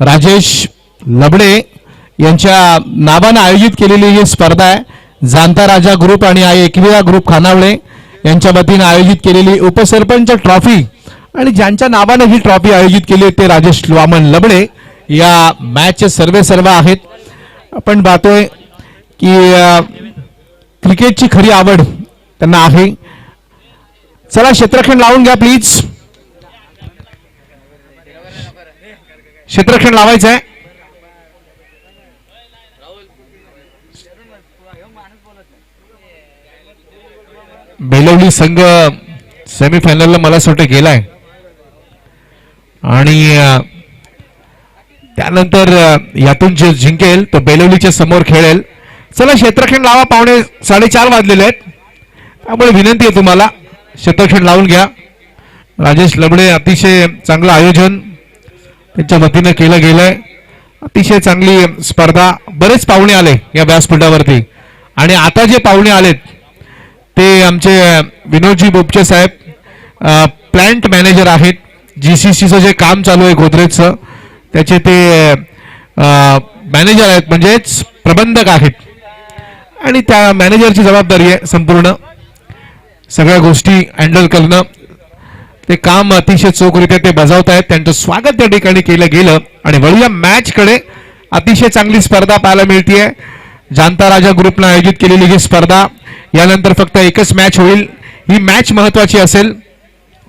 राजेश लबडे यांच्या नावाने आयोजित केलेली ही स्पर्धा आहे। जाणता राजा ग्रुप आणि एकविरा ग्रुप खानावळे यांच्या वतीने आयोजित केलेली उपसरपंच ट्रॉफी आणि ज्यांच्या नावाने ही ट्रॉफी आयोजित केली ते राजेश वामन लबडे या मॅचचे सर्व आहेत। आपण पाहतोय की क्रिकेटची खरी आवड त्यांना आहे। चला क्षेत्ररक्षण लावून घ्या प्लीज, क्षेत्ररक्षण लावायचं आहे। बेलवली संघ सेमीफायनलला मला असं वाटतं गेलाय आणि त्यानंतर यातून जे जिंकेल तो बेलवलीच्या समोर खेळेल। चला क्षेत्ररक्षण लावा, 4:30 वाजलेले आहेत, त्यामुळे विनंती आहे तुम्हाला क्षेत्ररक्षण लावून घ्या। राजेश लबडे अतिशय चांगलं आयोजन त्यांच्या वतीने केलं गेलंय, अतिशय चांगली स्पर्धा। बरेच पाहुणे आले या व्यासपीठावरती आणि आता जे पाहुणे आलेत ते आमचे विनोदजी बोपचे साहेब, प्लांट मॅनेजर आहेत, जीसीसीचं जे काम चालू आहे गोदरेजचं त्याचे ते मॅनेजर आहेत, म्हणजेच प्रबंधक आहेत आणि त्या मॅनेजरची जबाबदारी आहे संपूर्ण सगळ्या गोष्टी हँडल करणं। ते काम अतिशय चोखरीत्या ते बजावत आहेत, त्यांचं स्वागत त्या ठिकाणी केलं गेलं। आणि वळूया मॅच कडे, अतिशय चांगली स्पर्धा पाहायला मिळतेय। जाणता राजा ग्रुपने आयोजित केलेली ही स्पर्धा, यानंतर फक्त एकच मॅच होईल, ही मॅच महत्वाची असेल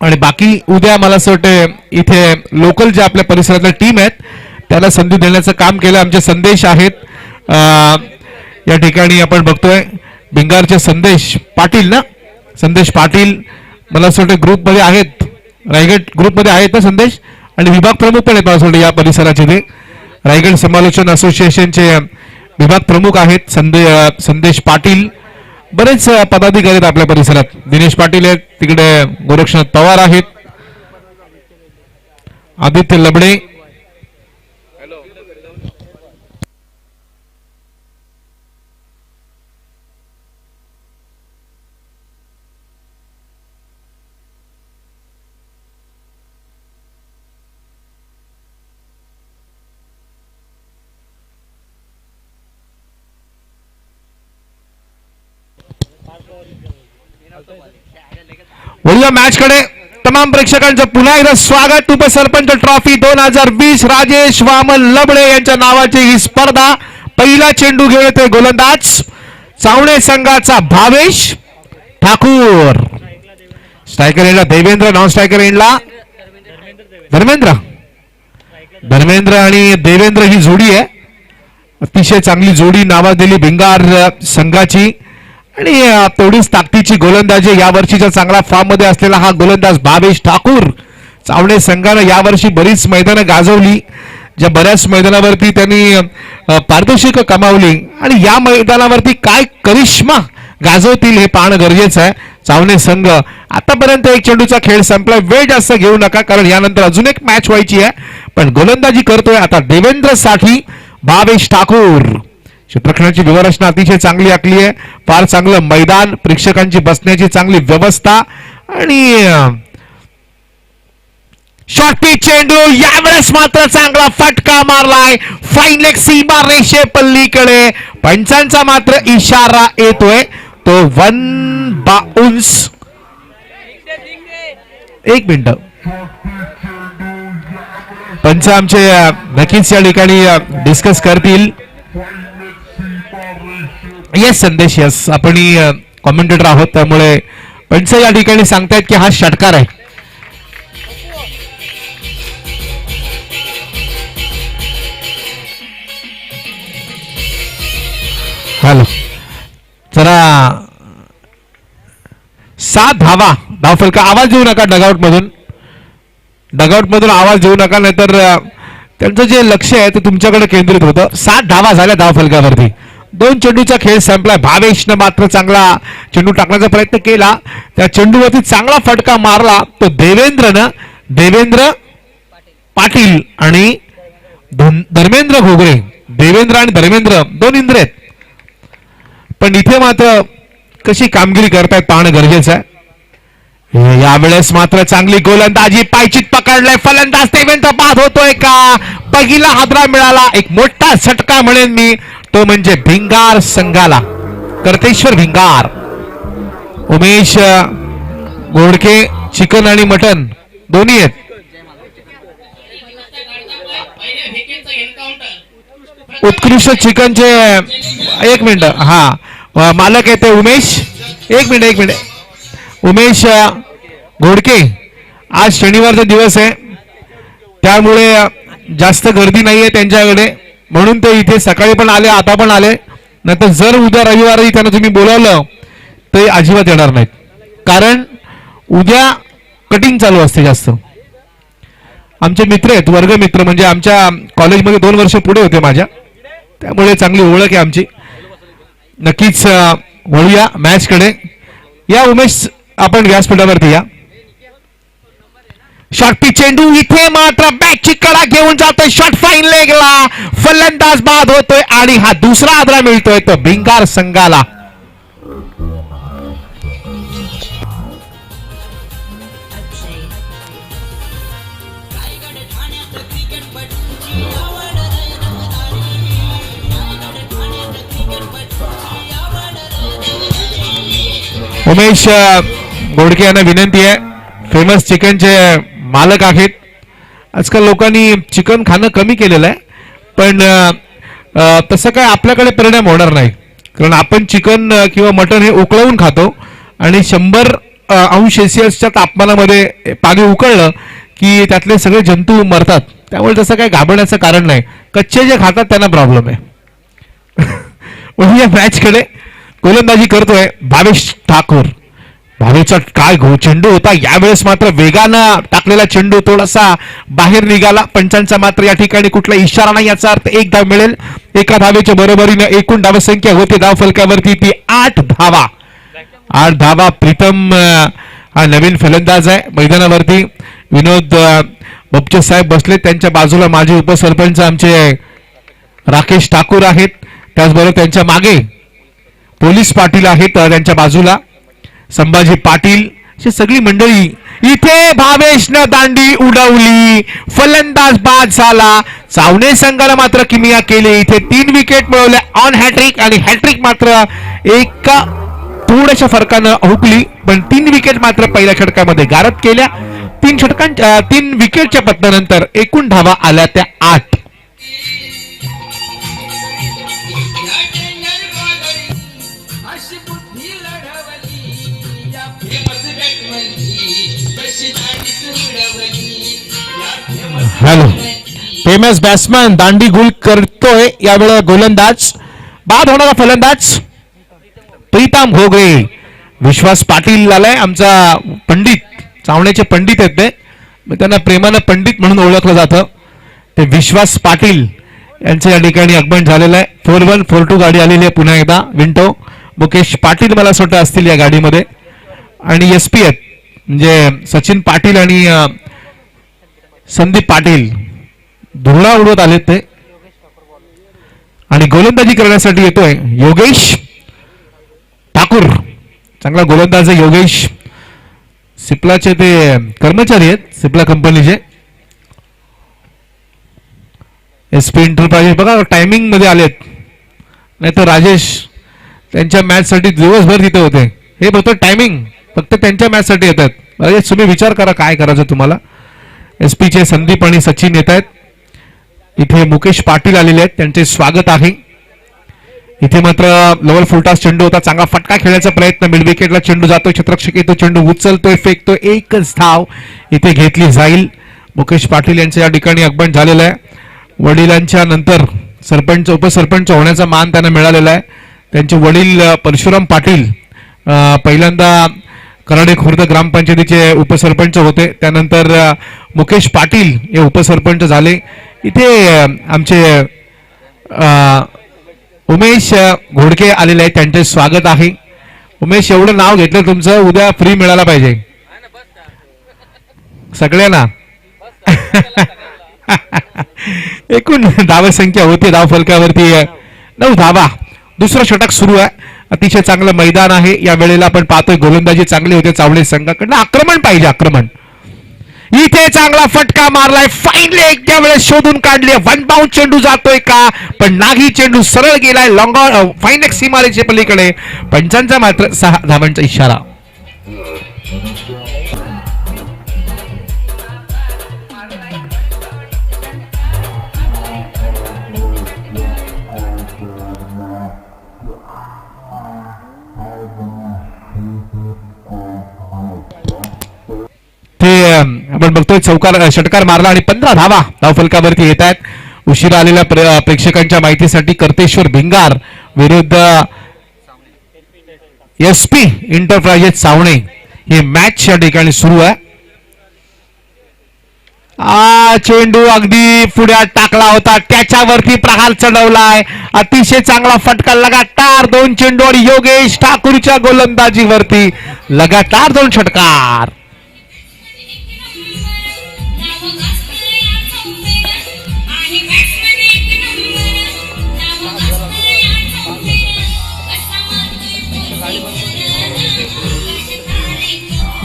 आणि बाकी उद्या मला असं वाटतं इथे लोकल जे आपल्या परिसरातल्या टीम आहेत त्याला संधी देण्याचं काम केलं आमचे संदेश आहेत। या ठिकाणी आपण बघतोय भिंगारचे संदेश पाटील ना, संदेश पाटील मला असं वाटतं ग्रुपमध्ये आहेत, रायगड ग्रुपमध्ये आहेत ना संदेश, आणि विभाग प्रमुख पण आहेत मला असं वाटतं या परिसराचे, ते रायगड समालोचन असोसिएशनचे विभाग प्रमुख आहेत संदेश पाटील। बरेच पदाधिकारी आहेत आपल्या परिसरात, दिनेश पाटील आहेत तिकडे, गोरक्षनाथ पवार आहेत, आदित्य लबडे, वळूया मॅच कडे। तमाम प्रेक्षकांचं पुन्हा एकदा स्वागत। उपसरपंच ट्रॉफी 2020 राजेश वामन लबडे यांच्या नावाची ही स्पर्धा। पहिला चेंडू घेऊन येतोय गोलंदाज चावणे संघाचा भावेश ठाकूर, स्ट्रायकर एंडला देवेंद्र, नॉन स्ट्रायकर एंडला धर्मेंद्र आणि देवेंद्र ही जोडी आहे, अतिशय चांगली जोडी नावाजलेली भिंगार संघाची आणि तेवढीच ताकदीची गोलंदाजी यावर्षीच्या चांगला फॉर्म मध्ये असलेला हा गोलंदाज भावेश ठाकूर। चावणे संघाने यावर्षी बरीच मैदानं गाजवली, ज्या बऱ्याच मैदानावरती त्यांनी पारितोषिकं कमावली आणि या मैदानावरती काय करिश्मा गाजवतील हे पाहणं गरजेचं आहे। चावणे संघ आतापर्यंत एक चेंडूचा खेळ संपला, वेळ जास्त घेऊ नका कारण यानंतर अजून एक मॅच व्हायची आहे, पण गोलंदाजी करतोय आता देवेंद्र साठी भावेश ठाकूर। क्षेत्ररक्षणाची व्यवस्था अतिशय चांगली आखली आहे, फार चांगलं मैदान, प्रेक्षकांची बसण्याची चांगली व्यवस्था आणि शॉर्ट पिच चेंडू, यावेळेस मात्र चांगला फटका मारलाय फाईन लेग सीमा रेषे पल्लीकडे, पंचांचा मात्र इशारा येतोय तो 1 बाउन्स। एक मिनिट, पंच आमचे नक्कीच या ठिकाणी डिस्कस करतील। येस संदेश, येस आपण कॉमेंटेटर आहोत त्यामुळे पंच या ठिकाणी सांगतायत की हा षटकार आहे। हॅलो, जरा 7 धावा, धावफलका, आवाज देऊ नका डगआउट मधून आवाज देऊ नका, नाहीतर त्यांचं जे लक्ष आहे ते तुमच्याकडे केंद्रित होतं। 7 धावा झाल्या धावफलकावरती, 2 चेंडूचा खेळ संपला। भावेशनं मात्र चांगला चेंडू टाकण्याचा प्रयत्न केला, त्या चेंडूवरती चांगला फटका मारला तो देवेंद्र पाटील आणि धर्मेंद्र घोगरे। देवेंद्र आणि धर्मेंद्र 2 इंद्र आहेत, पण इथे मात्र कशी कामगिरी करतायत पाहणं गरजेचं आहे। यावेळेस मात्र चांगली गोलंदाजी, पायचीत पकडलाय फलंदाज देवेंद्र बाद होतोय का, पहिला हादरा मिळाला. एक मोठा झटका म्हणेन मी, तो म्हणजे भिंगार संघाला. करतेश्वर भिंगार. उमेश घोडके चिकन आणि मटन दोन्ही आहेत. उत्कृष्ट चिकनचे एक मिनिट. हा मालक आहे ते उमेश. एक मिनिट. उमेश घोडके. आज शनिवारचा दिवस आहे त्यामुळे जास्त गर्दी नाहीये त्यांच्याकडे, म्हणून ते इथे सकाळी पण आले, आता पण आले. नंतर जर उद्या रविवारी त्यांना तुम्ही बोलावलं ते अजिबात येणार नाहीत, कारण उद्या कटिंग चालू असते जास्त. आमचे मित्र आहेत, वर्गमित्र, म्हणजे आमच्या कॉलेजमध्ये 2 वर्ष पुढे होते माझ्या, त्यामुळे चांगली ओळख आहे आमची. नक्कीच वळूया मॅचकडे. या उमेश आपण व्यासपीठावरती या. शॉर्ट पिच चेंडू, इथे मात्र बॅटची कडा घेऊन जातोय. शॉट फाईन लेगला, फलंदाज बाद होतोय आणि हा दुसरा आदरा मिळतोय तो भिंगार संघाला. उमेश घोडके यांना विनंती आहे, फेमस चिकनचे मालक आहेत. आजकाल लोकांनी चिकन खाणं कमी केलेलं आहे, पण तसं काय आपल्याकडे परिणाम होणार नाही, कारण आपण चिकन किंवा मटन हे उकळवून खातो आणि 100°C तापमानामध्ये पाणी उकळलं की त्यातले सगळे जंतू मरतात. त्यामुळे तसं काही घाबरण्याचं कारण नाही. कच्चे जे खातात त्यांना प्रॉब्लेम आहे. म्हणून या मॅचकडे गोलंदाजी करतोय भावेश ठाकूर. भावेशचा काय चेंडू होता यावेळेस, मात्र वेगानं टाकलेला चेंडू थोडासा बाहेर निघाला. पंचांचा मात्र या ठिकाणी कुठला इशारा नाही, याचा अर्थ 1 धाव मिळेल. एका धावेच्या बरोबरीने एकूण धावसंख्या होते धाव फलकावरती ती 8 धावा. 8 धावा. प्रीतम हा नवीन फलंदाज आहे मैदानावरती. विनोद बपचे साहेब बसले त्यांच्या बाजूला. माजी उपसरपंच आमचे राकेश ठाकूर आहेत, त्याचबरोबर त्यांच्या मागे पोलीस पाटील आहेत, त्यांच्या बाजूला संभाजी पाटील, अशी सगळी मंडळी. इथे भावेशनं दांडी उडवली, फलंदाज बाद झाला. चावणे संघाला मात्र किमिया केली. इथे 3 विकेट मिळवल्या ऑन हॅट्रिक, आणि हॅट्रिक मात्र एका थोड्याशा फरकानं हुकली, पण 3 विकेट मात्र पहिल्या षटकामध्ये गारद केल्या. 3 विकेटच्या पतनानंतर एकूण धावा आल्या त्या 8. हॅलो, फेमस बॅट्समन दांडी गुल करतोय यावेळेला गोलंदाज. बाद होणारा फलंदाज प्रीतम घोगरे. विश्वास पाटील आलाय, आमचा पंडित, चावण्याचे पंडित आहेत ते, त्यांना प्रेमानं पंडित म्हणून ओळखलं जातं. ते विश्वास पाटील यांचं या ठिकाणी आगमन झालेलं आहे. 4-1 4-2 गाडी आलेली आहे पुन्हा एकदा. विंटो मुकेश पाटील मला असं वाटतं असतील या गाडीमध्ये, आणि SP आहेत म्हणजे सचिन पाटील आणि संदीप पाटील. धुळा उडवत आलेत ते. आणि गोलंदाजी करण्यासाठी येतोय योगेश ठाकूर. चांगला गोलंदाज आहे योगेश. सिप्लाचे ते कर्मचारी आहेत, सिप्ला कंपनीचे. SP एंटरप्राइजेस बघा टायमिंग मध्ये आलेत, नाही तर राजेश त्यांच्या मॅच साठी दिवसभर तिथे होते. हे फक्त टायमिंग, फक्त त्यांच्या मॅच साठी येतात. राजेश तुम्ही विचार करा काय करायचं तुम्हाला. SP चे संदीप आणि सचिन येत आहेत. इथे मुकेश पाटील आलेले आहेत, त्यांचे स्वागत आहे. इथे मात्र लेवल फुलटॉस चेंडू होता, चांगला फटका खेळण्याचा प्रयत्न, मिड विकेटला चेंडू जातोय, क्षेत्ररक्षक येतो, चेंडू उचलतोय, फेकतोय, एकच धाव इथे घेतली जाईल. मुकेश पाटील यांचं या ठिकाणी आगमन झालेलं आहे. वडिलांच्या नंतर सरपंच उपसरपंच होण्याचा मान त्यांना मिळालेला आहे. त्यांचे वडील परशुराम पाटील पहिल्यांदा कराडे खुर्द ग्रामपंचायतीचे उपसरपंच होते, त्यानंतर मुकेश पाटील हे उपसरपंच झाले. इथे आमचे उमेश घोडके आलेले आहेत, त्यांचे स्वागत आहे. उमेश एवढं नाव घेतलं तुमचं, उद्या फ्री मिळाला पाहिजे सगळ्यांना. एकूण धावसंख्या होती धाव फलकावरती 9 धावा. दुसरं षटक सुरू आहे, अतिशय चांगलं मैदान आहे. या वेळेला आपण पाहतोय गोलंदाजी चांगली होते चावले संघाकडनं. आक्रमण पाहिजे, आक्रमण. इथे चांगला फटका मारलाय, फाईन लेग त्यावेळेस शोधून काढली. वन बाउंड चेंडू जातोय का, पण नाही, चेंडू सरळ गेलाय लॉंग फाईन लेग सीमारेच्या पलीकडे. पंचांचा मात्र 6 धावांचा इशारा. ते आपण बघतोय चौकार षटकार मारला आणि 15 धावा धावफलकावरती येत आहेत. उशिरा आलेल्या प्रेक्षकांच्या माहितीसाठी कर्तेश्वर भिंगार विरुद्ध SP एंटरप्राइजेस सावणे ही मॅच या ठिकाणी सुरू आहे. चेंडू अगदी पुढ्यात टाकला होता, त्याच्यावरती प्रहार चढवलाय. अतिशय चांगला फटका, लगातार 2 चेंडू आणि योगेश ठाकूरच्या गोलंदाजीवरती लगातार 2 षटकार.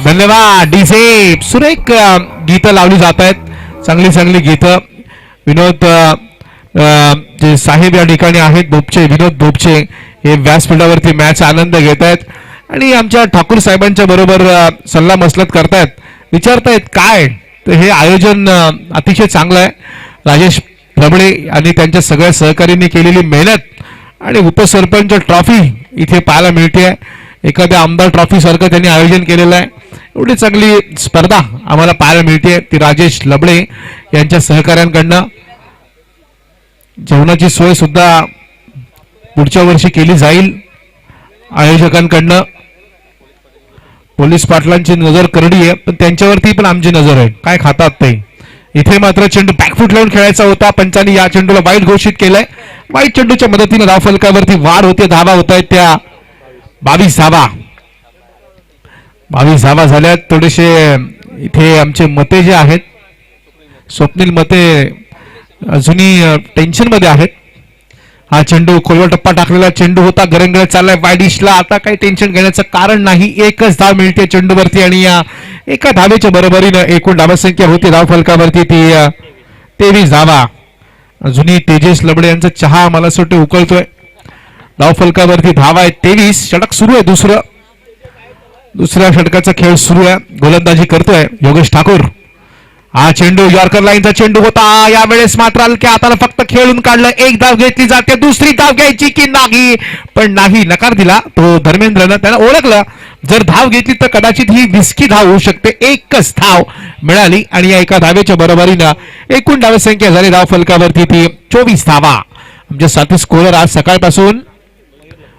धन्यवाद डीजे. सुरेख गीतं लावली जात आहेत, चांगली चांगली गीतं. विनोद जे साहेब या ठिकाणी आहेत, बोपचे विनोद बोपचे हे व्यासपीठावरती मॅच आनंद घेत आहेत आणि आमच्या ठाकूर साहेबांच्या बरोबर सल्ला मसलत करतायत, विचारतायत काय. तर हे आयोजन अतिशय चांगलं आहे. राजेश प्रभळे आणि त्यांच्या सगळ्या सहकाऱ्यांनी केलेली मेहनत आणि उपसरपंच ट्रॉफी इथे पाहायला मिळते. एखाद्या आमदार ट्रॉफी सारखं त्यांनी आयोजन केलेलं आहे. एवढी चांगली स्पर्धा आम्हाला पाहायला मिळते ती राजेश लबडे यांच्या सहकाऱ्यांकडनं. जेवणाची सोय सुद्धा पुढच्या वर्षी केली जाईल आयोजकांकडनं. पोलीस पाटलांची नजर करडी आहे, पण त्यांच्यावरती पण आमची नजर आहे, काय खातात ते. इथे मात्र चेंडू बॅकफूट लावून खेळायचा होता, पंचांनी या चेंडूला वाईट घोषित केलंय. वाईट चेंडूच्या मदतीने धावफलकावरती वाढ होते, धावा होत आहेत त्या 22 धावा. 22 धावा झाल्यात. थोडेसे इथे आमचे मते जे आहेत, स्वप्नील मते अजूनही टेन्शन मध्ये आहेत. हा चेंडू खोलवर टप्पा टाकलेला चेंडू होता, गरंगळत चाललाय वायडिशला. आता काही टेन्शन घेण्याचं कारण नाही, एकच धाव मिळते चेंडूवरती आणि या एका धावेच्या बरोबरीनं एकूण धावसंख्या होती धावफलकावरती ती 23 धावा. अजूनही तेजस लबडे यांचा चहा मला असं वाटतं उकळतोय. धावफलकावरती धावा आहे 23. षटक सुरू आहे, दुसऱ्या षटकाचा खेळ सुरू आहे. गोलंदाजी करतोय योगेश ठाकूर. हा चेंडू यॉर्कर लाईनचा चेंडू होता, यावेळेस मात्र हलक्या हाताला फक्त खेळून काढलं. एक धाव घेतली जाते, दुसरी धाव घ्यायची की नाही, पण नाही, नकार दिला तो धर्मेंद्रनं. त्याला ओळखलं जर धाव घेतली तर कदाचित ही विस्की धाव होऊ शकते. एकच धाव मिळाली आणि या एका धावेच्या बरोबरीनं एकूण धावसंख्या झाली धावफलकावरती ती 24 धावा. आमचे साथी स्कोरर आज सकाळपासून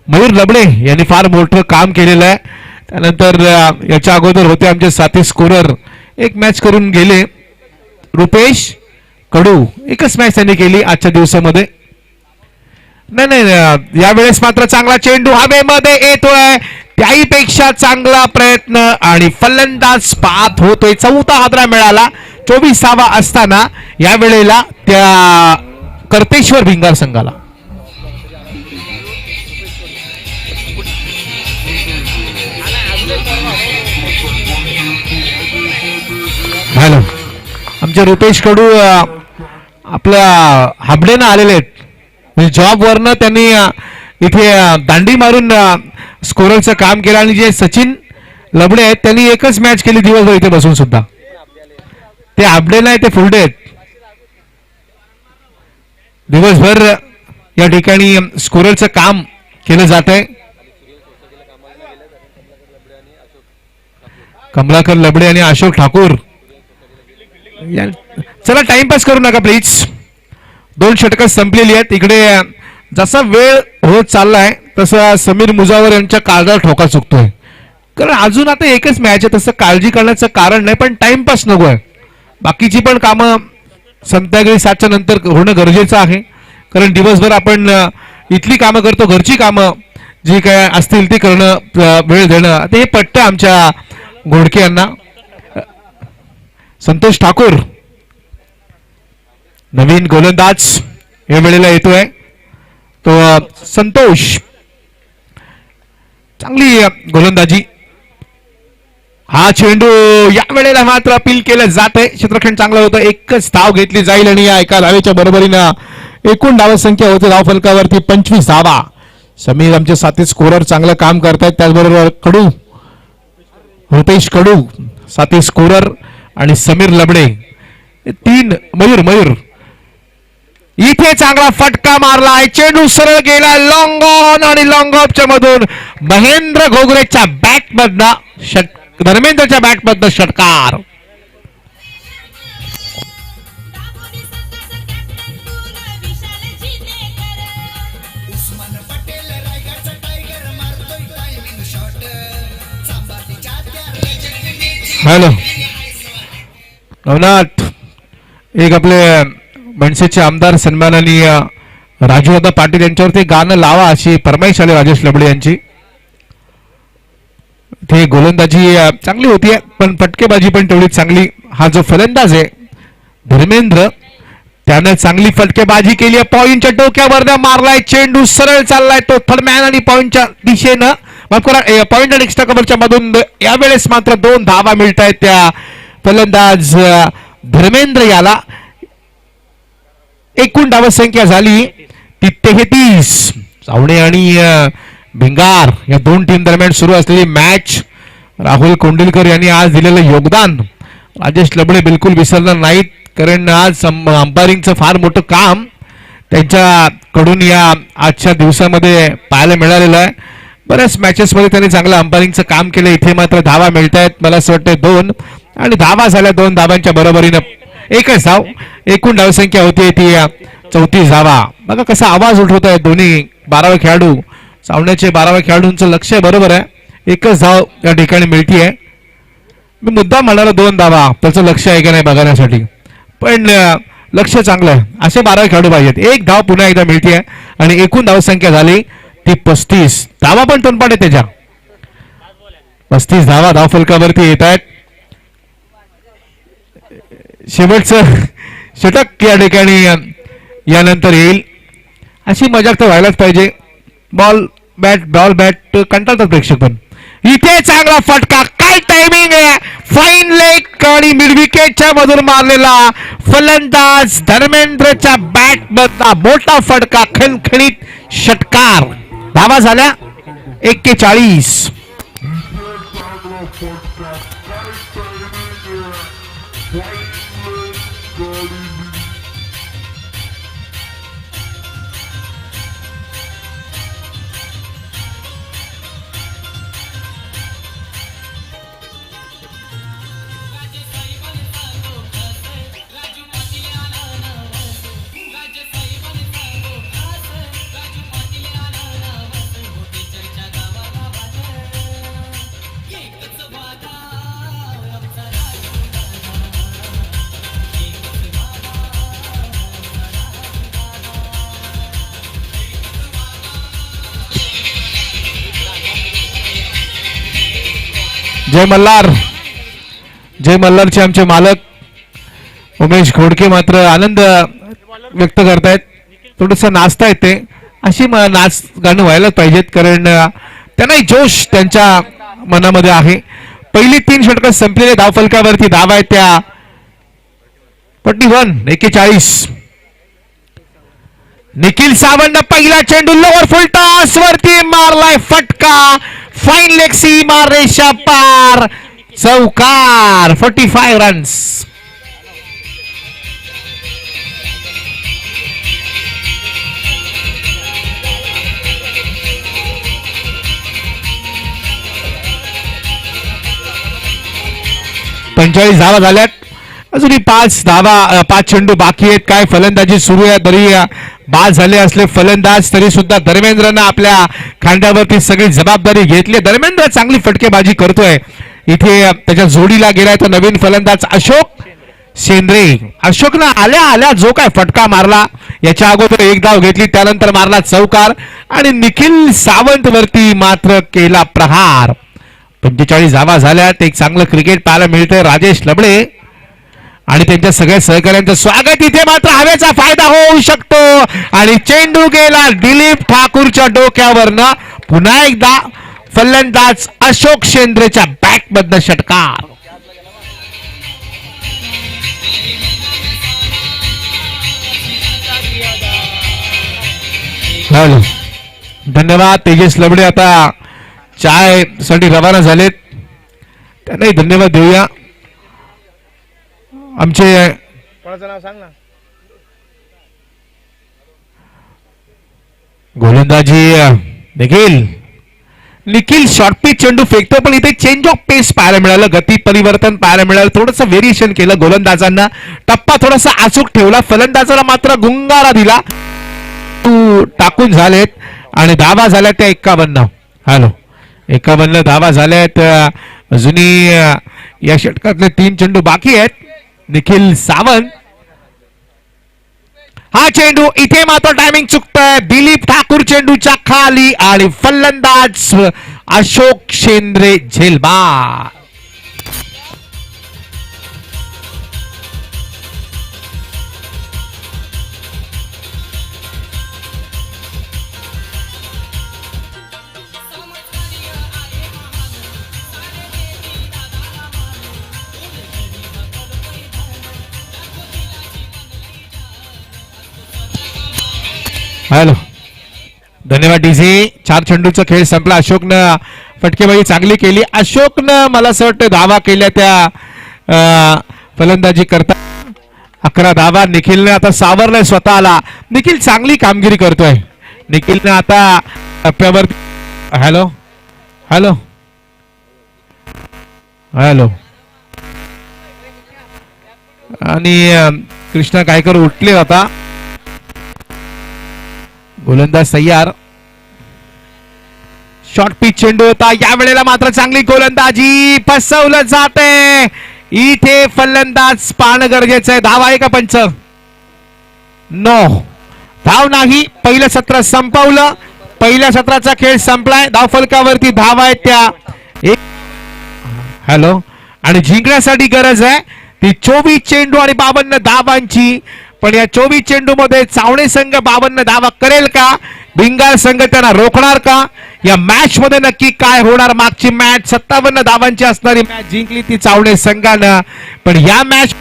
मयूर लबडे यांनी फार मोठं काम केलेलं आहे. त्यानंतर याच्या अगोदर होते आमचे साथी स्कोरर, एक मॅच करून गेले रुपेश कडू, एकच मॅच त्यांनी केली आजच्या दिवसामध्ये. नाही, यावेळेस मात्र चांगला चेंडू हवेमध्ये येतोय, त्याहीपेक्षा चांगला प्रयत्न आणि फलंदाज पाहत होतोय. 4था हादरा मिळाला 24 धावा असताना यावेळेला त्या कर्तेश्वर भिंगार संघाला. हॅलो, आमचे रुपेश कडू आपल्या हाबडेनं आलेले आहेत, म्हणजे जॉब वरनं त्यांनी इथे दांडी मारून स्कोररचं काम केलं. आणि जे सचिन लबडे आहेत त्यांनी एकच मॅच केली दिवसभर इथे बसून सुद्धा. ते हाबडे नाही, ते फुलडे आहेत. दिवसभर या ठिकाणी स्कोररचं काम केलं जात आहे. कमलाकर लबडे आणि अशोक ठाकूर. चला टाइमपास करू नका प्लीज. 2 षटकं संपलेली आहेत. इकडे जसा वेळ होत चाललाय तसं समीर मुजावर यांच्या काळजाला ठोका चुकतोय, कारण अजून आता एकच मॅच आहे. तसं काळजी करण्याचं कारण नाही, पण टाइमपास नको आहे. बाकीची पण कामं संध्याकाळी 7च्या नंतर होणं गरजेचं आहे, कारण दिवसभर आपण इथली कामं करतो, घरची कामं जी काय असतील ती करणं, वेळ देणं, ते हे पटतं आमच्या घोडके यांना. संतोष ठाकूर नवीन गोलंदाज या वेळेला येतोय, तो संतोष. चांगली गोलंदाजी. हा चेंडू या वेळेला मात्र अपील केलं जात आहे. क्षेत्ररक्षण चांगलं होतं. एकच धाव घेतली जाईल आणि या एका धावेच्या बरोबरीनं एकूण धाव संख्या होते धाव फलकावरती 25 धावा. समीर आमचे साथी स्कोरर चांगलं काम करतायत. त्याचबरोबर कडू रुपेश कडू साथी स्कोरर आणि समीर लबडे तीन मयूर इथे चांगला फटका मारला. चेंडू सरळ गेला लॉंग ऑन आणि लॉंग ऑफच्या मधून महेंद्र घोगरेच्या बॅट मधनं धर्मेंद्रच्या बॅट मधनं षटकार. हॅलो नवनाथ एक आपले मनसेचे आमदार सन्माननीय राजूदादा पाटील यांच्यावरती गाणं लावा अशी फरमाईश आली राजेश लबडे यांची. ते गोलंदाजी चांगली होती पण फटकेबाजी पण तेवढी चांगली. हा जो फलंदाज आहे धर्मेंद्र त्याने चांगली फटकेबाजी केली आहे. पॉइंटच्या डोक्यावर मारलाय. चेंडू सरळ चाललाय तो थर्डमॅन आणि पॉइंटच्या दिशेनं माफ करा पॉइंट आणि एक्स्ट्रा कव्हरच्या मधून यावेळेस मात्र 2 धावा मिळत आहेत त्या फलंदाज धर्मेंद्र याला. एकूण धावसंख्या झाली ती 33. चावणे आणि भिंगार या दोन टीम दरम्यान सुरू असलेली मॅच. राहुल कोंडिलकर यांनी आज दिलेलं योगदान राजेश लबडे बिलकुल विसरणार नाहीत. कारण आज अंपायरिंगचं फार मोठं काम त्यांच्याकडून या आजच्या दिवसामध्ये पाहायला मिळालेलं आहे. बऱ्याच मॅचेसमध्ये त्यांनी चांगलं अंपायरिंगचं काम केलं. इथे मात्र धावा मिळत आहेत मला असं वाटतं 2 आणि धावा झाल्या 2 धावांच्या बरोबरीनं एकच धाव. एकूण धावसंख्या होती ती 34 धावा. बघा कसा आवाज उठवत आहे दोन्ही 12वे खेळाडू. सावण्याचे 12व्या खेळाडूंचं लक्ष बरोबर आहे. एकच धाव या ठिकाणी मिळतीये. मी मुद्दा म्हणाला 2 धावा त्याचं लक्ष आहे का नाही बघण्यासाठी पण लक्ष चांगलं आहे. असे 12 खेळाडू पाहिजेत. एक धाव पुन्हा एकदा मिळतीये आणि एकूण धावसंख्या झाली ती 35. धावा पण तोंडपाठ आहे त्याच्या 35 धावा धाव फलकावरती येत आहेत. शेवटचं षटक या ठिकाणी यानंतर येईल. अशी मजाक तर व्हायलाच पाहिजे. बॉल बॅट कंटाळतात प्रेक्षक पण. इथे चांगला फटका काय टायमिंग आहे. फाईन लेग आणि मिड विकेटच्या मधून मारलेला फलंदाज धर्मेंद्रच्या बॅट मधला मोठा फटका खणखणीत षटकार. धावा झाल्या 41. जय मल्हारचे आमचे मालक उमेश घोडके मात्र आनंद व्यक्त करतायत. थोडस नाचतायत ते. अशी नाच गाणं व्हायलाच पाहिजेत कारण त्यांनाही जोश त्यांच्या मनामध्ये आहे. पहिली 3 षटकं संपलेले धाव फलकावरती धावा आहेत त्या 41. निखिल सावंत पहिला चेंडू लोअर फुल टॉस वरती मारलाय फटका. फाईन लेग सीमा रेषा पार चौकार. 45 रन्स. पंचेचाळीस धावा झाल्यात. अजूनही 5 चेंडू बाकी आहेत. काय फलंदाजी सुरू आहे. तरी बाद झाले असले फलंदाज तरी सुद्धा धर्मेंद्रनं आपल्या खांद्यावरती सगळी जबाबदारी घेतली. धर्मेंद्र चांगली फटकेबाजी करतोय. इथे त्याच्या जोडीला गेलाय तो नवीन फलंदाज अशोक शेंद्रे. अशोकनं आल्या जो काय फटका मारला याच्या अगोदर 1 धाव घेतली त्यानंतर मारला चौकार आणि निखिल सावंत वरती मात्र केला प्रहार. 45 धावा झाल्यात. एक चांगलं क्रिकेट पाहायला मिळतंय. राजेश लबडे आणि त्यांच्या सगळ्या सहकाऱ्यांचं स्वागत. इथे मात्र हवेचा फायदा होऊ शकतो आणि चेंडू गेला दिलीप ठाकूरच्या डोक्यावरनं. पुन्हा एकदा फलंदाज अशोक शेंद्रेच्या बॅक मधनं षटकार. हॅलो, धन्यवाद. तेजस लबडे आता चाय साठी रवाना झालेत, त्यांनाही धन्यवाद देऊया. आमचे कोणाचं नाव सांग ना. गोलंदाजी निखिल शॉर्ट पिच चेंडू फेकतो, पण इथे चेंज ऑफ पेस पाहायला मिळालं, गती परिवर्तन पाहायला मिळालं, थोडंसं व्हेरिएशन केलं गोलंदाजांना, टप्पा थोडासा अचूक ठेवला, फलंदाजाला मात्र गुंगारा दिला, टाकून झालेत आणि धावा झाल्या त्या 51. हॅलो, 51 धावा झाल्यात. अजूनही या षटकातले 3 चेंडू बाकी आहेत. निखिल सावंत, हा चेंडू इथे मात्र टायमिंग चुकतोय. दिलीप ठाकूर चेंडूच्या खाली आणि फलंदाज अशोक शेंद्रे झेलबाद. हॅलो, धन्यवाद डीझी. 4 चेंडूचा खेळ संपला. अशोकनं फटकेबाजी चांगली केली. अशोकनं मला असं वाटतं धावा केल्या त्या फलंदाजी करता. 11 धावा. निखिलने आता सावरलाय स्वतःला. निखिल चांगली कामगिरी करतोय. निखिलने आता टप्प्यावर. हॅलो हॅलो हॅलो, आणि कृष्णा गायकर उठले आता. गोलंदाज तयार. शॉर्ट पिच चेंडू होता, या वेळेला मात्र चांगली गोलंदाजी. फसवलं जाते. इथे फलंदाज पाहणं गरजेचं आहे. धाव आहे का पंच? नो, धाव नाही. पहिलं सत्र संपवलं. पहिल्या सत्राचा खेळ संपलाय. धाव फलकावरती धाव आहेत त्या. हॅलो, आणि जिंकण्यासाठी गरज आहे ती 24 चेंडू आणि 52 धावांची. पण या 24 चेंडू मध्ये चावणे संघ 52 धावा करेल का? भिंगार संघ त्यांना रोखणार का? या मॅच मध्ये नक्की काय होणार? मागची मॅच 57 धावांची असणारी मॅच जिंकली ती चावणे संघानं, पण या match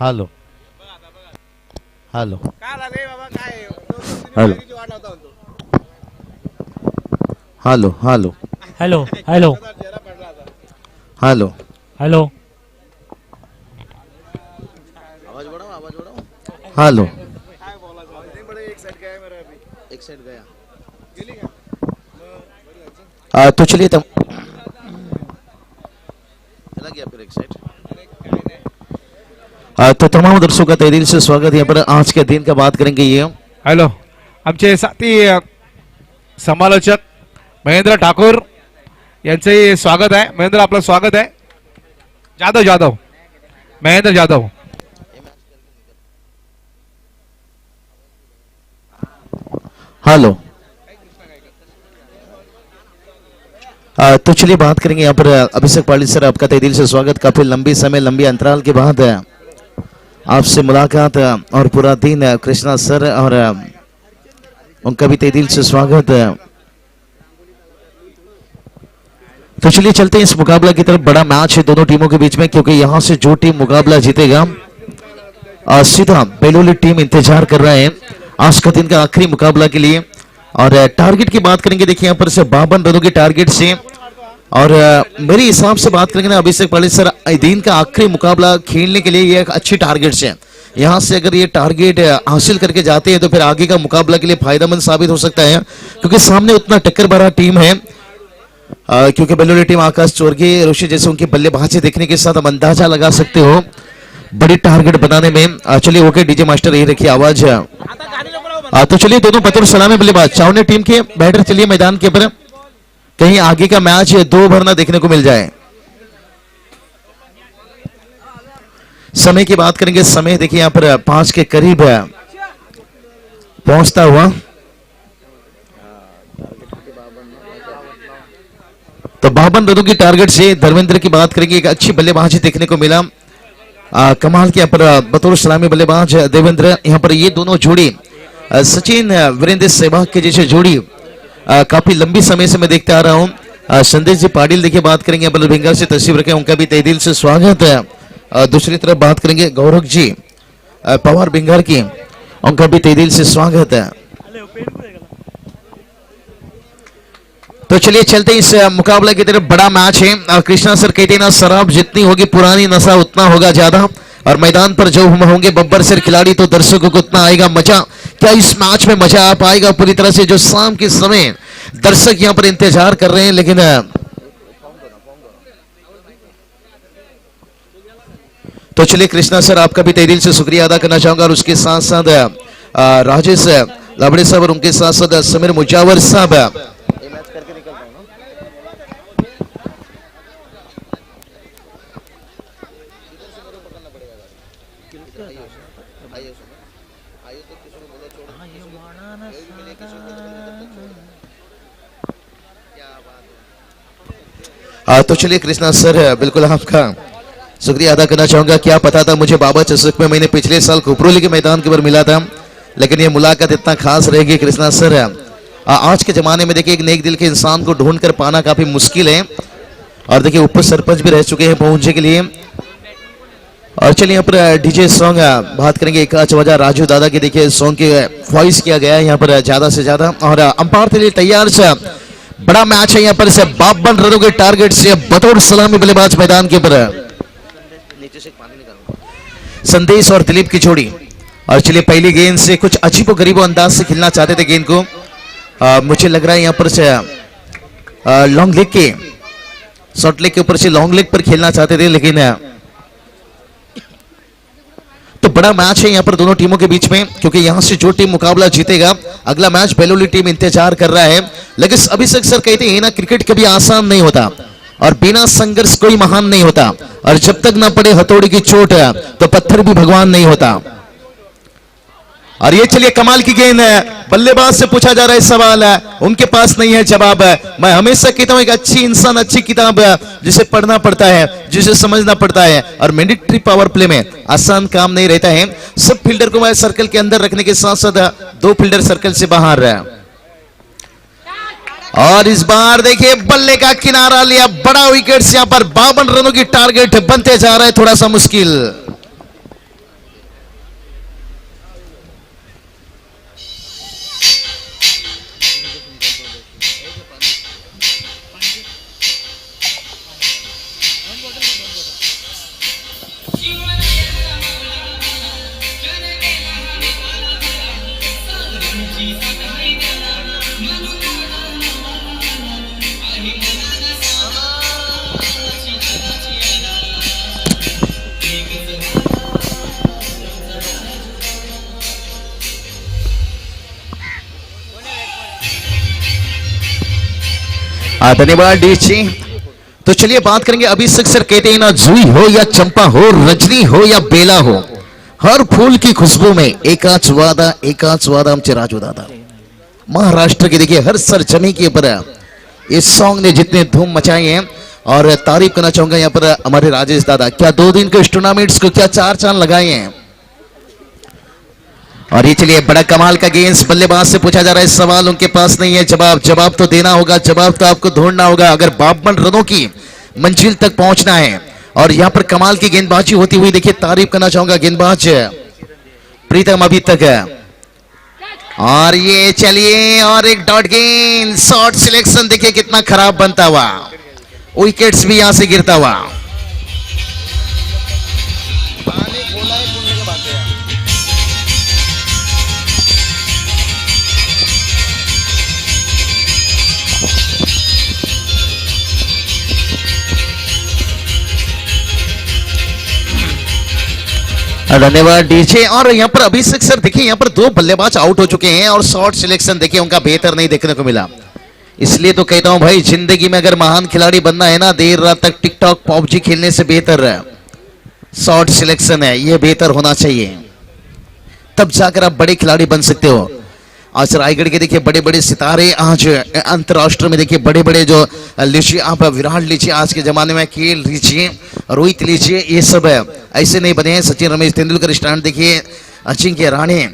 hello hello hello hello hello hello hello hello hello hello. तो चलिए तब चला गया फिर एक साइड. तो तमाम दर्शकों का तहे दिल से स्वागत है. यहाँ पर आज के दिन का बात करेंगे ये. हॅलो, आमचे साथी समालोचक महेंद्र ठाकूर यांचे स्वागत आहे. महेंद्र, आपलं स्वागत आहे. जाधव महेंद्र जाधव. हेलो. तो चलिए बात करेंगे यहाँ पर अभिषेक पाटिल सर, आपका तहे दिल से स्वागत. काफी लंबी समय लंबी अंतराल के बाद आपसे मुलाकात और पूरा दिन कृष्णा सर और उनका भी तहे दिल से स्वागत. तो चलिए चलते हैं इस मुकाबला की तरफ. बड़ा मैच है दोनों टीमों के बीच में, क्योंकि यहां से जो टीम मुकाबला जीतेगा सीधा बेलोली टीम इंतजार कर रहा है आज का दिन का आखिरी मुकाबला के लिए. और टारगेट की बात करेंगे, देखिए यहाँ पर से 52 रनों के टारगेट से. और मेरे हिसाब से बात करेंगे ना अभिषेक पाटिल सर, दिन का आखिरी मुकाबला खेलने के लिए ये एक अच्छी टारगेट है. यहाँ से अगर ये टारगेट हासिल करके जाते हैं तो फिर आगे का मुकाबला के लिए फायदेमंद साबित हो सकता है, क्योंकि सामने उतना टक्कर भरा टीम है. क्योंकि बेलोली टीम आकाश चोरगे ऋषि जैसे उनकी बल्लेबाजी देखने के साथ हम अंदाजा लगा सकते हो बड़ी टारगेट बनाने में. चलिए ओके डीजे मास्टर, यही रखिए आवाज. तो चलिए दोनों बतौर सलामी बल्लेबाज चावने टीम के बैटर चलिए मैदान के ऊपर, कहीं आगे का मैच 2 ओवर ना देखने को मिल जाए. समय की बात करेंगे, समय देखिए यहाँ पर 5 के करीब पहुंचता हुआ। तो 52 रनों की टारगेट से धर्मेंद्र की बात करेंगे, एक अच्छी बल्लेबाजी देखने को मिला। कमाल के यहाँ पर बतौर सलामी बल्लेबाज देवेंद्र, यहाँ पर ये दोनों जोड़ी सचिन वीरेंद्र सहवाग के जैसे जोड़ी काफी लंबी समय से मैं देखते आ रहा हूँ। संदेश जी पाटिल देखिए बात करेंगे, बल्ले भिंगर से तशरीफ रखे, उनका भी तहे दिल से स्वागत है। दूसरी तरफ बात करेंगे गौरव जी पवार भिंगर की, उनका भी तहे दिल से स्वागत है। तो चलिए चलते इस मुकाबले की तरफ। बड़ा मैच है। कृष्णा सर कहते हैं ना, शराब जितनी होगी पुरानी नशा उतना होगा ज्यादा, और मैदान पर जो होंगे बब्बर सिर खिलाड़ी तो दर्शकों को उतना आएगा मजा। क्या इस मैच में मजा आ पाएगा पूरी तरह से? जो शाम के समय दर्शक यहां पर इंतजार कर रहे हैं, लेकिन तो चलिए कृष्णा सर आपका भी तहे दिल से शुक्रिया अदा करना चाहूंगा, और उसके साथ साथ राजेश लाबड़े साहब और उनके साथ साथ समीर मुजावर साहब। तो चलिए कृष्णा सर बिल्कुल आपका शुक्रिया अदा करना चाहूंगा। क्या पता था मुझे बाबा चषक में मैंने पिछले साल खोपरोली के मैदान के ऊपर मिला था, लेकिन ये मुलाकात इतना खास रहेगी कृष्णा सर। आज के जमाने में देखिए एक नेक दिल के इंसान को ढूंढ कर पाना काफी मुश्किल है, और देखिए ऊपर सरपंच भी रह चुके हैं पहुंचने के लिए। और चलिए यहाँ पर डीजे सॉन्ग बात करेंगे, एक वजह राजू दादा की देखिए सॉन्ग की वॉइस किया गया है यहाँ पर ज्यादा से ज्यादा, और अंपायर के लिए तैयार से बड़ा मैच है यहाँ पर से 52 रनों के टारगेट से बतौर सलामी बल्लेबाज मैदान के ऊपर संदेश और दिलीप की जोड़ी। और चलिए पहली गेंद से कुछ अजीबो गरीबो अंदाज से खेलना चाहते थे गेंद को। मुझे लग रहा है यहाँ पर से लॉन्ग लेग के शॉर्ट लेग के ऊपर से लॉन्ग लेग पर खेलना चाहते थे, लेकिन तो बड़ा मैच है यहाँ पर दोनों टीमों के बीच में, क्योंकि यहाँ से जो टीम मुकाबला जीतेगा अगला मैच बेलोली टीम इंतजार कर रहा है। लेकिन अभिषेक सर कहते हैं ना, क्रिकेट कभी आसान नहीं होता और बिना संघर्ष कोई महान नहीं होता, और जब तक ना पड़े हथौड़ी की चोट तो पत्थर भी भगवान नहीं होता। और ये चलिए कमाल की गेंद है, बल्लेबाज से पूछा जा रहा है सवाल, उनके पास नहीं है जवाब। मैं हमेशा कहता हूं एक अच्छी इंसान अच्छी किताब जिसे पढ़ना पड़ता है, जिसे समझना पड़ता है, और मिलिट्री पावर प्ले में आसान काम नहीं रहता है। सब फील्डर को सर्कल के अंदर रखने के साथ साथ 2 फील्डर सर्कल से बाहर है। और इस बार देखिए बल्ले का किनारा लिया, बड़ा विकेट से यहां पर 52 रनों की टारगेट बनते जा रहा है थोड़ा सा मुश्किल। धन्यवाद डीसी। तो चलिए बात करेंगे, अभिषेक सर कहते हैं ना, जूही हो या चंपा हो, रजनी हो या बेला हो, हर फूल की खुशबू में एकाच वादा आमचे राजू दादा। महाराष्ट्र के देखिए हर सरजमी के ऊपर इस सॉन्ग ने जितने धूम मचाई है, और तारीफ करना चाहूंगा यहाँ पर हमारे राजेश दादा, क्या 2 दिन के इस टूर्नामेंट्स को क्या 4 चांद लगाए हैं। और ये चलिए बड़ा कमाल का गेंद, बल्लेबाज से पूछा जा रहा है सवाल, उनके पास नहीं है जवाब। जवाब तो देना होगा, जवाब तो आपको ढूंढना होगा अगर 52 रनों की मंजिल तक पहुंचना है। और यहां पर कमाल की गेंदबाजी होती हुई देखिए, तारीफ करना चाहूंगा गेंदबाज प्रीतम अभी तक है। और ये चलिए और एक डॉट गेंद, शॉर्ट सिलेक्शन देखिए कितना खराब बनता हुआ, विकेट्स भी यहां से गिरता हुआ। धन्यवाद डीजे। और यहाँ पर अभिषेक सर देखिए यहाँ पर 2 बल्लेबाज आउट हो चुके हैं, और शॉर्ट सिलेक्शन देखिए उनका बेहतर नहीं देखने को मिला। इसलिए तो कहता हूं भाई, जिंदगी में अगर महान खिलाड़ी बनना है ना, देर रात तक टिकटॉक पबजी खेलने से बेहतर है शॉट सिलेक्शन है ये बेहतर होना चाहिए, तब जाकर आप बड़े खिलाड़ी बन सकते हो। आज रायगढ़ के देखिए बड़े बड़े सितारे, आज अंतरराष्ट्रीय में देखिए बड़े बड़े जो लीजिए आप विराट लीजिए, आज के जमाने में केएल लीजिए, रोहित लीजिए, ये सब ऐसे नहीं बने हैं। सचिन रमेश तेंदुलकर स्टैंड देखिए, अजिंक्य राणे,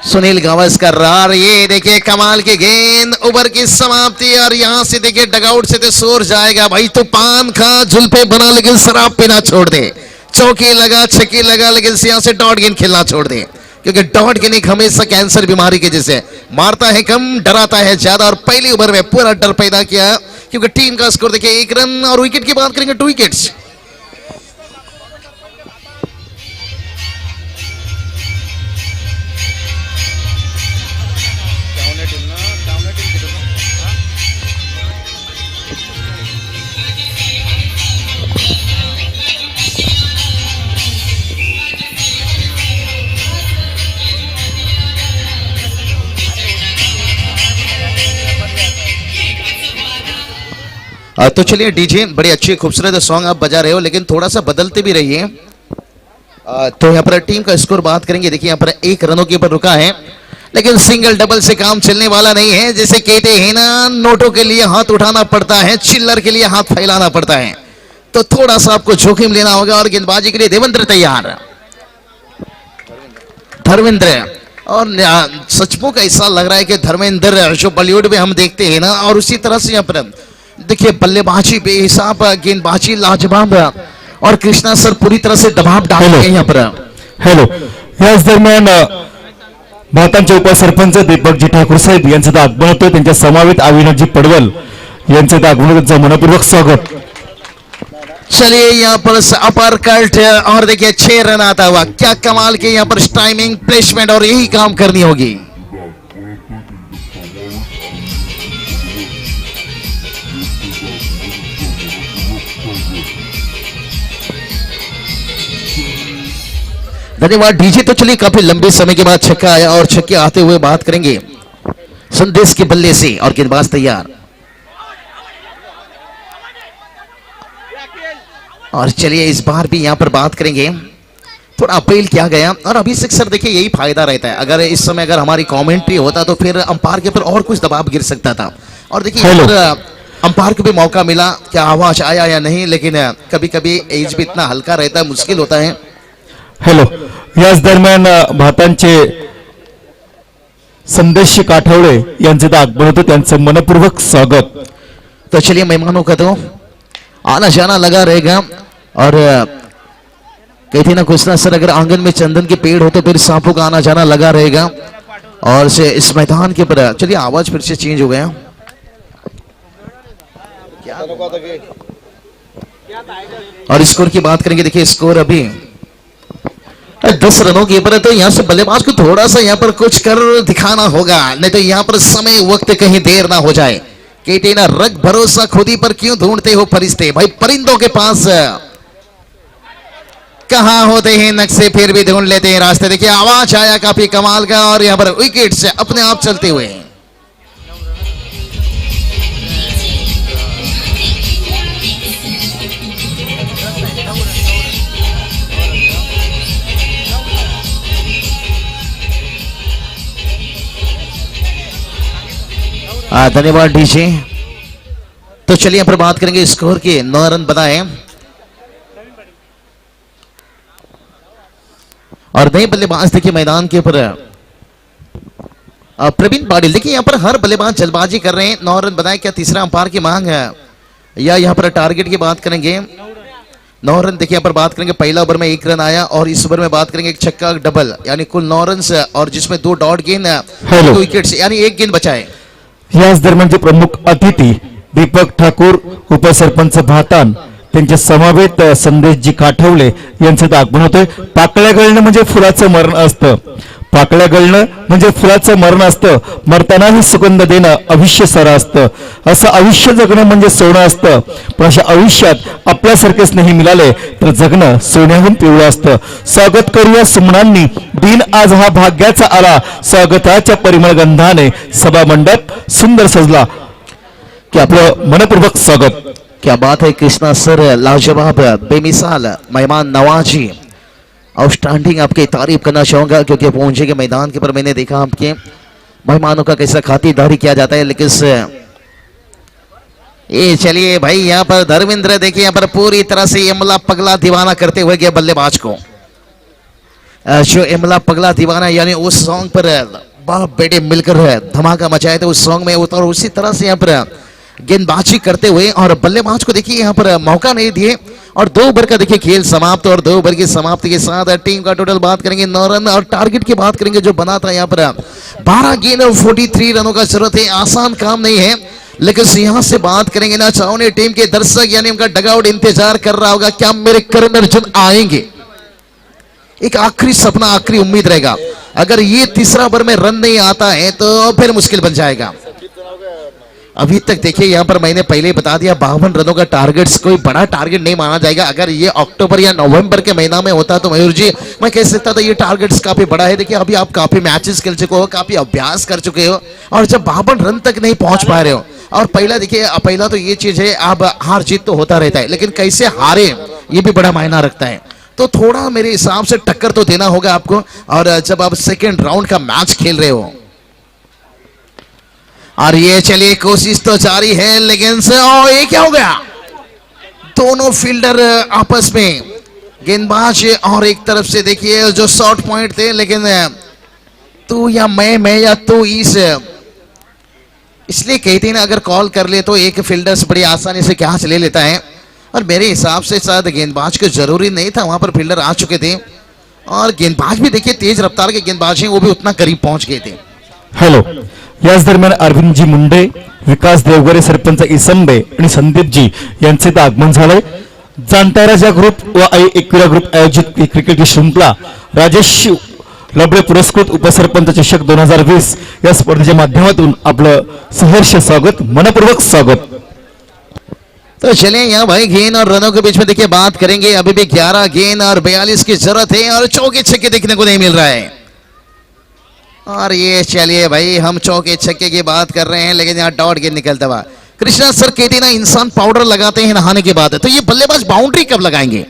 सुनील गावस्कर, और ये देखिए कमाल की गेंद, ओवर की समाप्ति। और यहां से देखिए डगआउट से तो शोर जाएगा भाई, तो पान खा जुल्फे बना लेकिन शराब पीना छोड़ दे, चौकी लगा छक्की लगा लेकिन यहां से डॉट गेंद खेलना छोड़ दे, क्योंकि डॉट गेंद एक हमेशा कैंसर बीमारी के जैसे मारता है कम डराता है ज्यादा। और पहली ओवर में पूरा डर पैदा किया, क्योंकि टीम का स्कोर देखिए 1 रन, और विकेट की बात करेंगे 2 विकेट्स। तो चलिए डीजे, बड़े अच्छे खूबसूरत सॉन्ग आप बजा रहे हो, लेकिन थोड़ा सा बदलते भी रहिए। तो यहाँ पर टीम का स्कोर बात करेंगे, देखिए यहाँ पर 1 रनों के ऊपर रुका है, लेकिन सिंगल डबल से काम चलने वाला नहीं है। जैसे कहते हैं ना, नोटों के लिए हाथ उठाना पड़ता है, चिल्लर के लिए हाथ फैलाना पड़ता है, तो थोड़ा सा आपको जोखिम लेना होगा। और गेंदबाजी के लिए देवेंद्र तैयार, धर्मेंद्र, और सचमुच ऐसा लग रहा है कि धर्मेंद्र जो बॉलीवुड में हम देखते हैं ना, और उसी तरह से यहाँ पर देखिए बल्लेबाजी बेहिसाब, गेंदबाजी लाजवाब, और कृष्णा सर पूरी तरह से दबाव डाल रहे हैं यहाँ पर। हॅलो, याच दरम्यान भारताचे उपसरपंच दीपकजी ठाकूर साहेब यांचं आगमन होतं, त्यांच्या समवेत अविनाशजी पडवल यांचं आगमन, त्यांचं मनपूर्वक स्वागत। चलिए यहाँ पर अपर कट, और देखिए 6 रन आता हुआ, क्या कमाल के यहाँ पर टाइमिंग प्लेसमेंट, और यही काम करनी होगी। धन्यवाद डीजे। तो चलिए काफी लंबे समय के बाद छक्का आया, और छक्के आते हुए बात करेंगे संदेश के बल्ले से, और गेंदबाज तैयार। और चलिए इस बार भी यहां पर बात करेंगे, थोड़ा अपील किया गया, और अभिषेक सर देखिए यही फायदा रहता है, अगर इस समय अगर हमारी कमेंट्री होता तो फिर अंपायर के ऊपर और कुछ दबाव गिर सकता था। और देखिए अंपायर को भी मौका मिला, क्या आवाज आया या नहीं, लेकिन कभी कभी एज भी इतना हल्का रहता है, मुश्किल होता है। हॅलो, याच दरम्यान भारताचे संदेश काठवळे यांचं आगमन होतं, त्यांचं मनपूर्वक स्वागत। तो चलिए मेहमानों का तो आना जाना लगा रहेगा, और कहते ना कृष्णा सर, अगर आंगन में चंदन के पेड़ हो तो फिर सांपों का आना जाना लगा रहेगा। और से इस मैदान के ऊपर चलिए आवाज फिर से चेंज हो गया, और स्कोर की बात करेंगे, देखिए स्कोर अभी 10 रनों के ऊपर है, तो यहाँ से बल्लेबाज को थोड़ा सा यहाँ पर कुछ कर दिखाना होगा, नहीं तो यहाँ पर समय वक्त कहीं देर ना हो जाए। कहते ना, रख भरोसा खुद ही पर क्यों ढूंढते हो फरिश्ते, भाई परिंदों के पास कहां होते हैं नक्शे, फिर भी ढूंढ लेते हैं रास्ते। देखिए आवाज आया काफी कमाल का, और यहाँ पर विकेट से अपने आप चलते हुए। धन्यवाद डीजे। तो चलिए यहाँ पर बात करेंगे स्कोर के, 9 रन बनाए, और नए बल्लेबाज देखिए मैदान के ऊपर प्रवीण पाटिल। देखिए यहाँ पर हर बल्लेबाज जल्दबाजी कर रहे हैं, 9 रन बनाए, क्या तीसरा अंपायर की मांग है, या यहाँ पर टारगेट की बात करेंगे 9 रन। देखिए यहाँ पर बात करेंगे पहला ओवर में 1 रन आया, और इस ओवर में बात करेंगे एक छक्का डबल, यानी कुल 9 रन, और जिसमें 2 डॉट गेंद, 2 विकेट, यानी 1 गेंद बचाए। याच दरम्यानचे प्रमुख अतिथी दीपक ठाकूर, उपसरपंच भातान, त्यांच्या समवेत संदेशजी काठवले यांचं आगमन होतंय। पाकळ्या गळणं म्हणजे फुलाचं मरण असतं, पाकळ्या गळणं म्हणजे फुलाचं मरण असतं, मरतानाही सुगंध देणं आयुष्य सर असतं, असं आयुष्य जगणं म्हणजे सोनं असतं, पण अशा आयुष्यात आपल्यासारखे स्नेही मिळाले तर जगणं सोन्याहून पिवळं असतं। स्वागत करूया सुमनांनी, दिन आज हा भाग्याचा आला, स्वागताच्या परिमळ गंधाने सभा मंडप सुंदर सजला, की आपलं मनपूर्वक स्वागत। क्या बात है कृष्णा सर, लाजवाब, बेमिसाल, मेहमान नवाजी, आउटस्टैंडिंग। आपकी तारीफ करना चाहूंगा क्योंकि पहुंचे के मैदान के पर मैंने देखा आपके मेहमानों का कैसा खातिरदारी किया जाता है। लेकिन ये चलिए भाई, यहाँ पर धर्मेंद्र देखिए यहाँ पर पूरी तरह से इमला पगला दीवाना करते हुए गया बल्लेबाज को। जो इमला पगला दीवाना यानी उस सॉन्ग पर बाप बेटे मिलकर धमाका मचाए थे उस सॉन्ग में, और उसी तरह से यहाँ पर गेंदबाजी करते हुए और बल्लेबाज को देखिए यहाँ पर मौका नहीं दिए। और 2 ओवर का देखिए खेल समाप्त, और 2 ओवर की समाप्ति के साथ टीम का टोटल बात करेंगे 9 रन, और टारगेट की बात करेंगे जो बना था यहाँ पर 12 गेंद और 43 रनों का जरूरत है। आसान काम नहीं है, लेकिन यहाँ से बात करेंगे ना चाहोने टीम के दर्शक यानी उनका डगआउट इंतजार कर रहा होगा, क्या मेरे करण अर्जुन आएंगे। एक आखिरी सपना, आखिरी उम्मीद रहेगा। अगर ये तीसरा ओवर में रन नहीं आता है तो फिर मुश्किल बन जाएगा। अभी तक देखिए यहाँ पर मैंने पहले बता दिया 52 रनों का टारगेट कोई बड़ा टारगेट नहीं माना जाएगा। अगर ये अक्टूबर या नवंबर के महीना में होता तो मयूर जी मैं कह सकता था ये टारगेट्स काफी बड़ा है। देखिए अभी आप काफी मैचेस खेल चुके हो, काफी अभ्यास कर चुके हो, और जब 52 रन तक नहीं पहुंच पा रहे हो, और पहला देखिए पहला तो ये चीज है, अब हार जीत तो होता रहता है, लेकिन कैसे हारे ये भी बड़ा मायना रखता है। तो थोड़ा मेरे हिसाब से टक्कर तो देना होगा आपको। और जब आप सेकेंड राउंड का मैच खेल रहे हो, और ये चलिए कोशिश तो जारी है, लेकिन से ये क्या हो गया, दोनों फील्डर आपस में गेंदबाज, और एक तरफ से देखिए जो शॉर्ट पॉइंट थे, लेकिन तू या मैं या तू इसलिए कहते हैं ना, अगर कॉल कर ले तो एक फील्डर से बड़ी आसानी से कैच ले लेता है। और मेरे हिसाब से शायद गेंदबाज को जरूरी नहीं था, वहां पर फील्डर आ चुके थे, और गेंदबाज भी देखिए तेज रफ्तार के गेंदबाज हैं, वो भी उतना करीब पहुंच गए थे। हॅलो, याच दरम्यान अरविंदजी मुंडे, विकास देवगरे, सरपंच इसंबे आणि संदीपजी यांचे इथं आगमन झालंय। जाणता राजा ग्रुप व एकविरा ग्रुप आयोजित क्रिकेट की श्रृंखला राजेश लबडे पुरस्कृत उपसरपंच चषक 2020 या स्पर्धेच्या माध्यमातून आपलं सहर्ष स्वागत, मनपूर्वक स्वागत। तो चलिए यहाँ भाई गेंद और रनों के बीच में देखिए बात करेंगे। अभी भी 11 गेंद और 42 की जरूरत है, और चौके छक्के देखने को नहीं मिल रहा है। और ये चलिए भाई हम चौके छक्के की बात कर रहे हैं, लेकिन यहाँ डॉट गेंद निकलता हुआ। कृष्णा सर कहते ना इंसान पाउडर लगाते हैं नहाने के बाद, तो ये बल्लेबाज बाउंड्री कब लगाएंगे,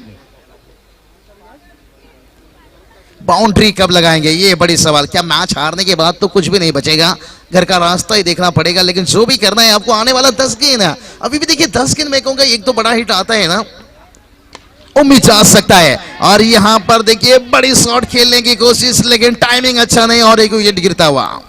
बाउंड्री कब लगाएंगे, ये बड़ी सवाल। क्या मैच हारने के बाद तो कुछ भी नहीं बचेगा, घर का रास्ता ही देखना पड़ेगा। लेकिन जो भी करना है आपको, आने वाला 10 गेंद है, अभी भी देखिए 10 गेंद में कहूंगा एक तो बड़ा हिट आता है ना, उम्मीद जा सकता है। और यहां पर देखिए बड़ी शॉट खेलने की कोशिश, लेकिन टाइमिंग अच्छा नहीं, और एक विकेट गिरता हुआ।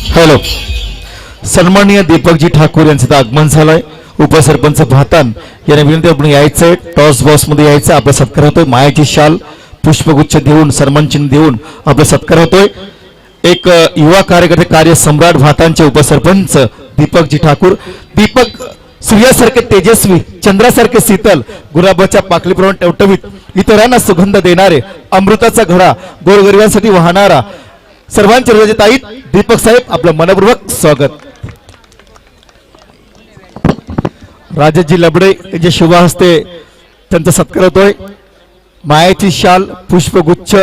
हॅलो, सन्माननीय दीपकजी ठाकूर यांचं आगमन झालंय। उपसरपंच भातान यांना विनंती आपण यायचंय, टॉस बॉक्स मध्ये यायचं, आपला सत्कार होतोय। मायाची शाल पुष्पगुच्छ देऊन सन्मान चिन्ह देऊन आपला सत्कार होतोय। एक युवा कार्यकर्ते कार्य सम्राट भातांचे उपसरपंच दीपकजी ठाकूर। दीपक सूर्यासारखे तेजस्वी, चंद्रासारखे शीतल, गुलाबाच्या पाकळीप्रमाणे टवटवीत, इतरांना सुगंध देणारे, अमृताचा घडा गोरगरिबांसाठी वाहणारा, सर्वांचे हृदयाचे ताईत दीपक साहेब आपलं मनपूर्वक स्वागत। राजाजी लबडे यांच्या शुभ हस्ते त्यांचा सत्कार होतोय। मायाची शाल पुष्पगुच्छ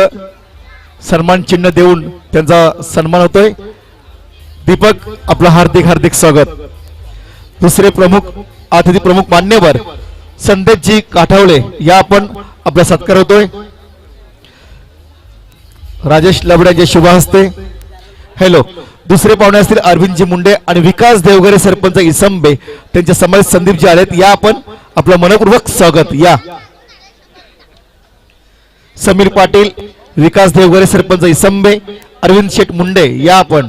सन्मान चिन्ह देऊन त्यांचा सन्मान होतोय। दीपक आपलं हार्दिक हार्दिक स्वागत। दुसरे प्रमुख अतिथी प्रमुख मान्यवर संदीपजी काठावले या आपण आपला सत्कार होतोय राजेश लबडे यांच्या शुभ हस्ते। हॅलो, दुसरे पाहुणे असतील अरविंदजी मुंडे आणि विकास देवगरे, सरपंच इसंबे त्यांच्या समवेत संदीपजी आलेत, या आपण आपलं मनपूर्वक स्वागत। या समीर पाटील, विकास देवगरे, सरपंच इसंबे, अरविंद शेठ मुंडे या आपण।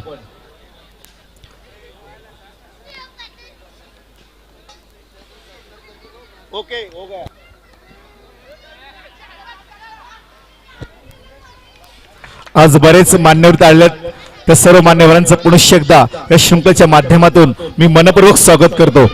ओके हो गया। आज बरेच मान्यवर आलेत, त्या सर्व मान्यवरांचं पुनश्च एकदा या शृंखलेच्या माध्यमातून मी मनपूर्वक स्वागत करतो।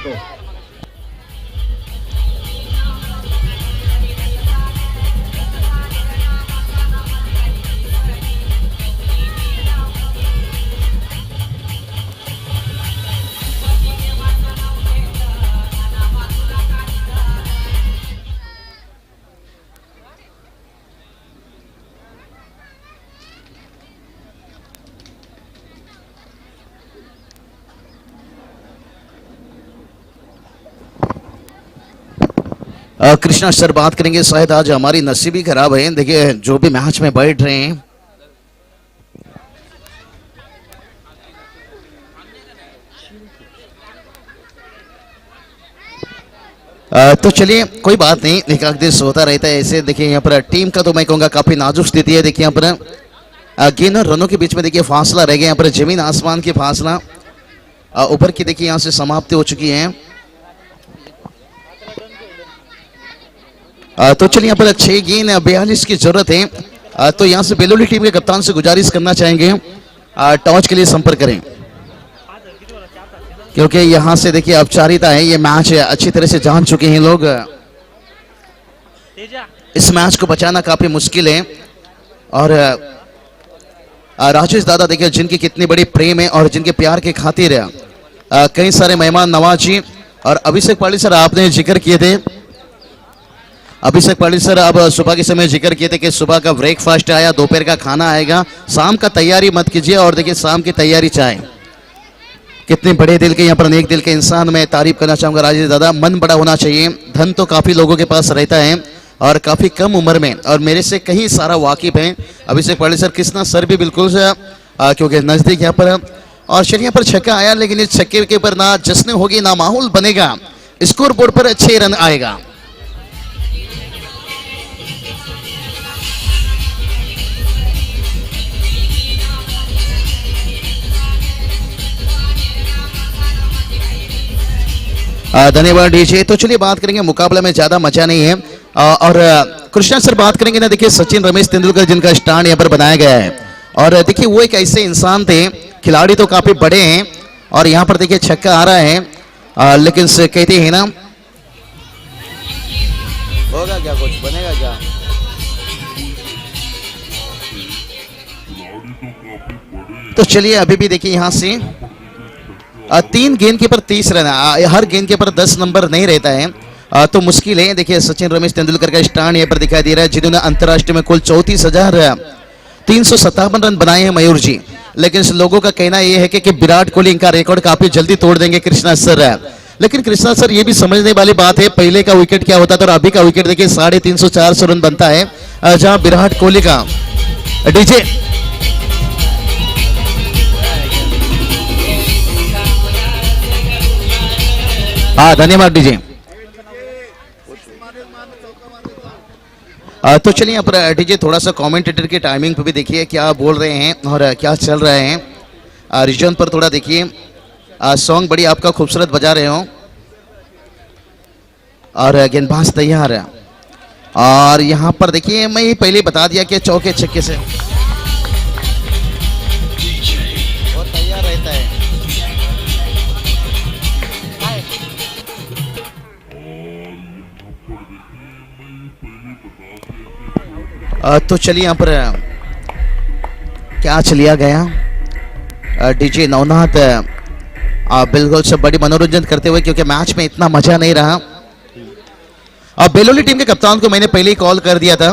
कृष्णा सर बात करेंगे, शायद आज हमारी नसीब ही खराब है। देखिए जो भी मैच में बैठ रहे हैं, तो चलिए कोई बात नहीं, एक आध दिन होता रहता है ऐसे। देखिए यहाँ पर टीम का तो मैं कहूँगा काफी नाजुक स्थिति है। देखिए यहाँ पर गेंद और रनों के बीच में देखिए फासला रह गया, यहाँ पर जमीन आसमान की फासला ऊपर की देखिए यहाँ से समाप्ति हो चुकी है। तो चलिए यहाँ पर 6 गेंद 42 की जरूरत है। तो यहाँ से बेलोली टीम के कप्तान से गुजारिश करना चाहेंगे टॉस के लिए संपर्क करें, क्योंकि यहाँ से देखिए औपचारिकता है, ये मैच अच्छी तरह से जान चुके हैं लोग। इस मैच को बचाना काफी मुश्किल है। और राजेश दादा देखिए जिनकी कितनी बड़ी प्रेम है और जिनके प्यार के खातिर कई सारे मेहमान नवाजी। और अभिषेक पाटिल सर आपने जिक्र किए थे, अभिषेक पाटिल सर अब सुबह के समय जिक्र किए थे कि सुबह का ब्रेकफास्ट आया, दोपहर का खाना आएगा, शाम का तैयारी मत कीजिए। और देखिए शाम की तैयारी चाहे, कितने बड़े दिल के यहाँ पर नेक दिल के इंसान मैं तारीफ करना चाहूंगा राजेश दादा। मन बड़ा होना चाहिए, धन तो काफी लोगों के पास रहता है और काफी कम उम्र में, और मेरे से कहीं सारा वाकिफ है अभिषेक पाटिल सर, कृष्णा सर भी बिल्कुल क्योंकि नजदीक यहाँ पर। और चलिए यहाँ पर छक्का आया, लेकिन इस छक्के के ऊपर ना जश्न होगी ना माहौल बनेगा, स्कोर बोर्ड पर 6 रन आएगा। धन्यवाद डीजे। तो चलिए बात करेंगे, मुकाबला में ज्यादा मजा नहीं है। और कृष्णा सर बात करेंगे ना, देखिए सचिन रमेश तेंदुलकर जिनका स्टैंड यहाँ पर बनाया गया है। और देखिए वो एक ऐसे इंसान थे, खिलाड़ी तो काफी बड़े हैं, और यहाँ पर देखिए छक्का आ रहा है। लेकिन कहते हैं ना, होगा क्या, कुछ बनेगा क्या? तो चलिए अभी भी देखिए यहाँ से 3 गेंद के पर 30 रन, हर गेंद के पर 10 नंबर नहीं रहता है, तो मुश्किल है। देखिए सचिन रमेश तेंदुलकर का स्टैंड यहाँ पर दिखाई दे रहा है, जिन्होंने अंतर्राष्ट्रीय में कुल 34,357 रन बनाए हैं मयूर जी। लेकिन लोगों का कहना यह है कि विराट कोहली इनका रिकॉर्ड काफी जल्दी तोड़ देंगे कृष्णा सर। लेकिन कृष्णा सर ये भी समझने वाली बात है, पहले का विकेट क्या होता था और अभी का विकेट देखिए 350-400 रन बनता है, जहां विराट कोहली का डीजे धन्यवाद डीजे। तो चलिए यहाँ पर डीजे थोड़ा सा कमेंटेटर की टाइमिंग पे भी देखिए क्या बोल रहे हैं और क्या चल रहा है। रिजन पर थोड़ा देखिए, सॉन्ग बड़ी आपका खूबसूरत बजा रहे हो और गेंदबाज तैयार है। और यहाँ पर देखिए मैं पहले बता दिया कि चौके छक्के से वो तैयार रहता है। तो चलिए यहाँ पर क्या चलिया गया डीजे नवनाथ बिल्कुल सब बड़ी मनोरंजन करते हुए, क्योंकि मैच में इतना मजा नहीं रहा। बेलोली टीम के कप्तान को मैंने पहले ही कॉल कर दिया था